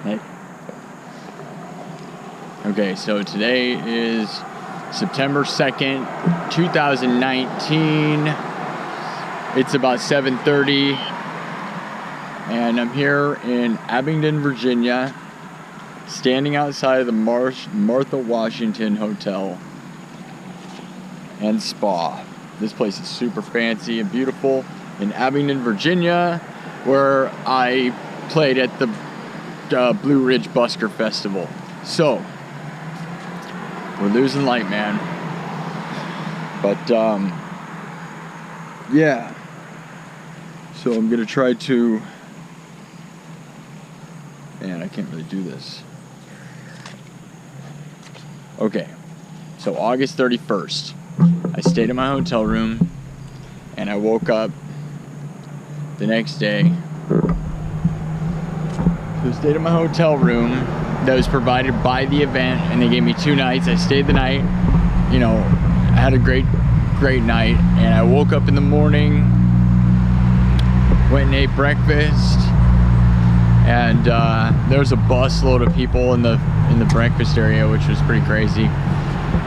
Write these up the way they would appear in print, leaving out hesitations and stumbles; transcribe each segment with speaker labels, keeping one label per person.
Speaker 1: Hey. Okay, so today is September 2nd, 2019. It's about 7:30, and I'm here in Abingdon, Virginia, standing outside of the Martha Washington Hotel and Spa. This place is super fancy and beautiful in Abingdon, Virginia, where I played at the Blue Ridge Busker Festival. So, we're losing light, man. But, yeah. So I'm gonna try to... Man, I can't really do this. Okay. So August 31st. I stayed in my hotel room, and I woke up the next day. So I stayed in my hotel room that was provided by the event, and they gave me 2 nights. I stayed the night, you know, I had a great night, and I woke up in the morning, went and ate breakfast, and there was a bus load of people in the breakfast area, which was pretty crazy.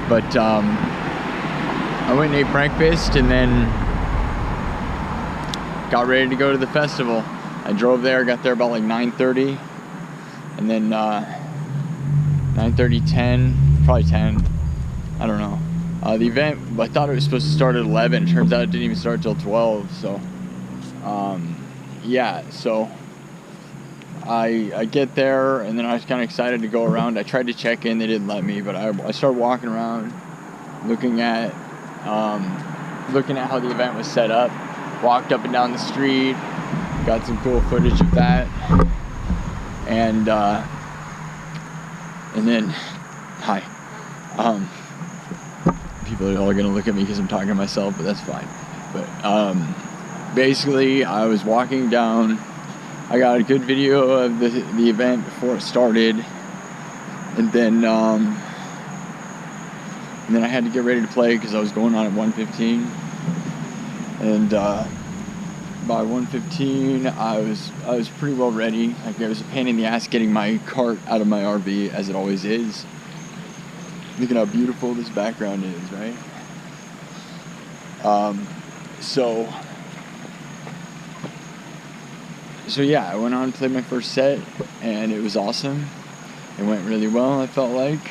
Speaker 1: But I went and ate breakfast, and then got ready to go to the festival. I drove there, got there about like 9:30, and then 9:30, 10, probably 10, I don't know. The event, I thought it was supposed to start at 11. Turns out it didn't even start till 12. So, yeah. So I get there, and then I was kind of excited to go around. I tried to check in, they didn't let me, but I started walking around, looking at how the event was set up. Walked up and down the street, got some cool footage of that, and then hi. People are all gonna look at me because I'm talking to myself, but that's fine. But basically, I was walking down. I got a good video of the event before it started, and then I had to get ready to play because I was going on at 1:15, and by 1:15 I was pretty well ready. Like, it was a pain in the ass getting my cart out of my RV, as it always is. Look at how beautiful this background is, right? So yeah, I went on and played my first set, and it was awesome. It went really well, I felt like.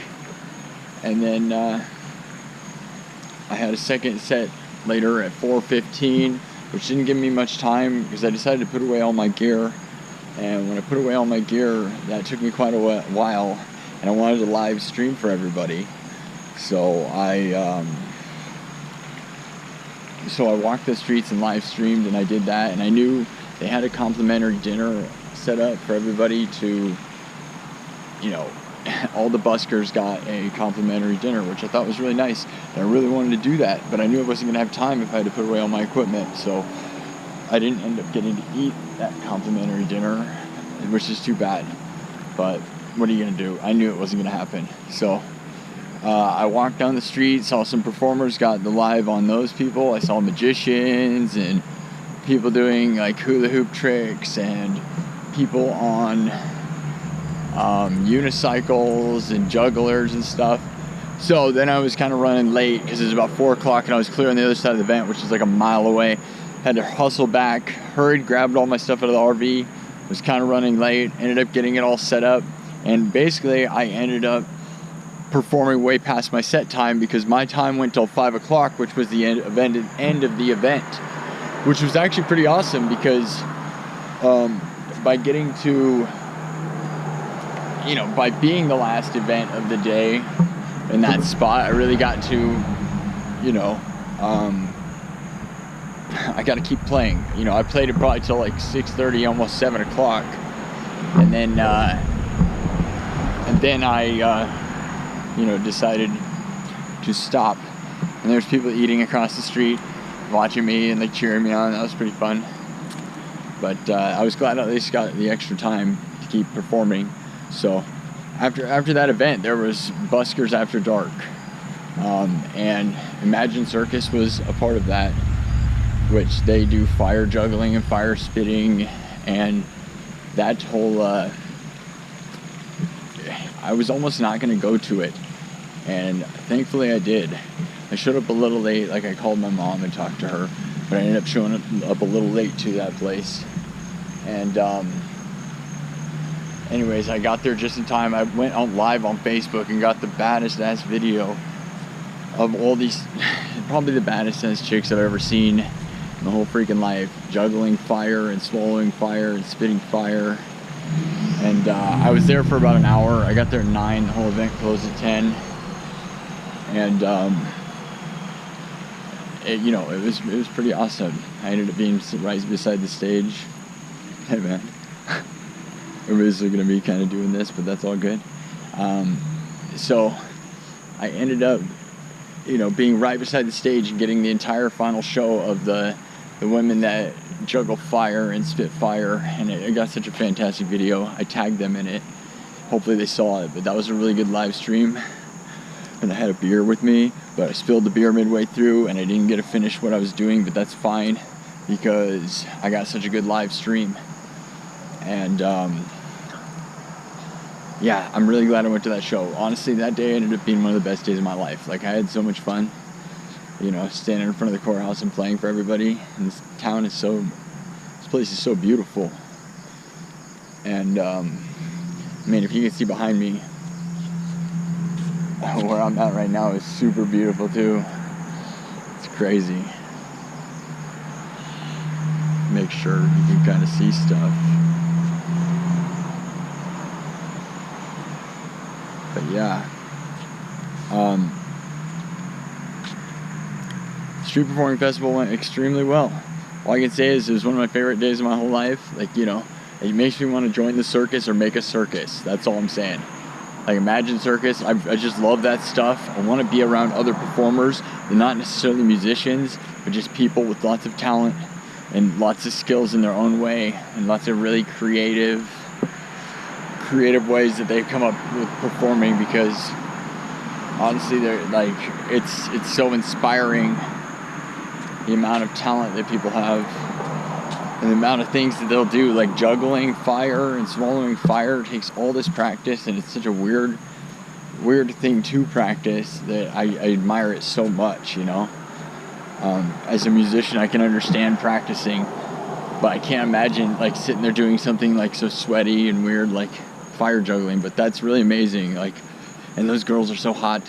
Speaker 1: And then I had a second set later at 4:15, which didn't give me much time because I decided to put away all my gear. And when I put away all my gear, that took me quite a while, and I wanted to live stream for everybody. So I walked the streets and live streamed, and I did that. And I knew they had a complimentary dinner set up for everybody to, you know, all the buskers got a complimentary dinner, which I thought was really nice. And I really wanted to do that, but I knew I wasn't going to have time if I had to put away all my equipment. So I didn't end up getting to eat that complimentary dinner, which is too bad. But what are you going to do? I knew it wasn't going to happen. So I walked down the street, saw some performers, got the live on those people. I saw magicians and people doing like hula hoop tricks, and people on unicycles and jugglers and stuff. So then I was kind of running late because it was about 4 o'clock, and I was clear on the other side of the event, which is like a mile away. Had to hustle back, hurried, grabbed all my stuff out of the RV, was kind of running late, ended up getting it all set up, and basically I ended up performing way past my set time because my time went till 5 o'clock, which was the end of the event, which was actually pretty awesome because by getting to, you know, by being the last event of the day in that spot, I really got to, you know, I got to keep playing. You know, I played it probably till like 6:30, almost 7 o'clock, and then I, you know, decided to stop. And there's people eating across the street, watching me and like cheering me on. That was pretty fun. But I was glad at least got the extra time to keep performing. So after that event, there was Buskers After Dark, and Imagine Circus was a part of that, which they do fire juggling and fire spitting, and that whole I was almost not going to go to it, and thankfully I did. I showed up a little late, like I called my mom and talked to her, but I ended up showing up a little late to that place. And anyways, I got there just in time. I went on live on Facebook and got the baddest ass video of all these, probably the baddest ass chicks I've ever seen in my whole freaking life, juggling fire and swallowing fire and spitting fire. And I was there for about an hour. I got there at 9. The whole event closed at 10. And it was pretty awesome. I ended up being right beside the stage. Hey man, everybody's gonna be kind of doing this, but that's all good. So I ended up, being right beside the stage and getting the entire final show of the women that juggle fire and spit fire, and it got such a fantastic video. I tagged them in it. Hopefully they saw it, but that was a really good live stream. And I had a beer with me, but I spilled the beer midway through and I didn't get to finish what I was doing, but that's fine because I got such a good live stream. And yeah, I'm really glad I went to that show. Honestly, that day ended up being one of the best days of my life. Like, I had so much fun, standing in front of the courthouse and playing for everybody. And this place is so beautiful. And if you can see behind me, where I'm at right now is super beautiful too. It's crazy. Make sure you can kind of see stuff. But yeah. Street Performing Festival went extremely well. All I can say is it was one of my favorite days of my whole life. Like, it makes me want to join the circus or make a circus. That's all I'm saying. Like Imagine Circus, I just love that stuff. I want to be around other performers. They're not necessarily musicians, but just people with lots of talent and lots of skills in their own way, and lots of really creative ways that they come up with performing, because honestly, they're like, it's so inspiring, the amount of talent that people have and the amount of things that they'll do, like juggling fire and swallowing fire. It takes all this practice, and it's such a weird thing to practice that I admire it so much, As a musician, I can understand practicing, but I can't imagine like sitting there doing something like so sweaty and weird like fire juggling. But that's really amazing. Like, and those girls are so hot,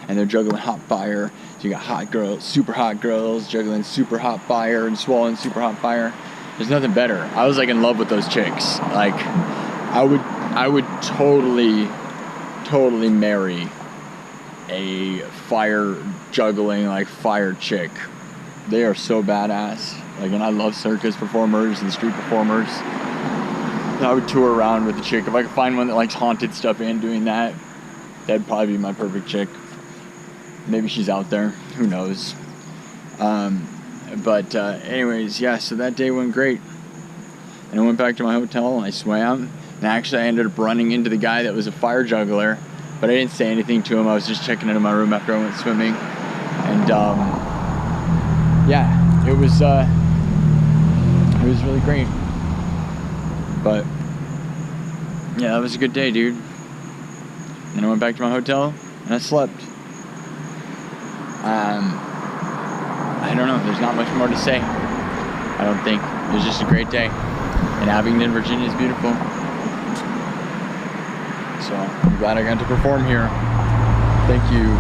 Speaker 1: and they're juggling hot fire. So you got hot girls, super hot girls juggling super hot fire and swallowing super hot fire. There's nothing better. I was like in love with those chicks. Like, I would totally marry a fire juggling, like, fire chick. They are so badass. Like, and I love circus performers and street performers. And I would tour around with a chick. If I could find one that likes haunted stuff and doing that, that'd probably be my perfect chick. Maybe she's out there. Who knows? But anyways, yeah, so that day went great. And I went back to my hotel and I swam. And actually I ended up running into the guy that was a fire juggler, but I didn't say anything to him. I was just checking into my room after I went swimming. And yeah, it was really great. But yeah, that was a good day, dude. And I went back to my hotel and I slept. I don't know, there's not much more to say. I don't think. It was just a great day. And Abingdon, Virginia is beautiful. So I'm glad I got to perform here. Thank you.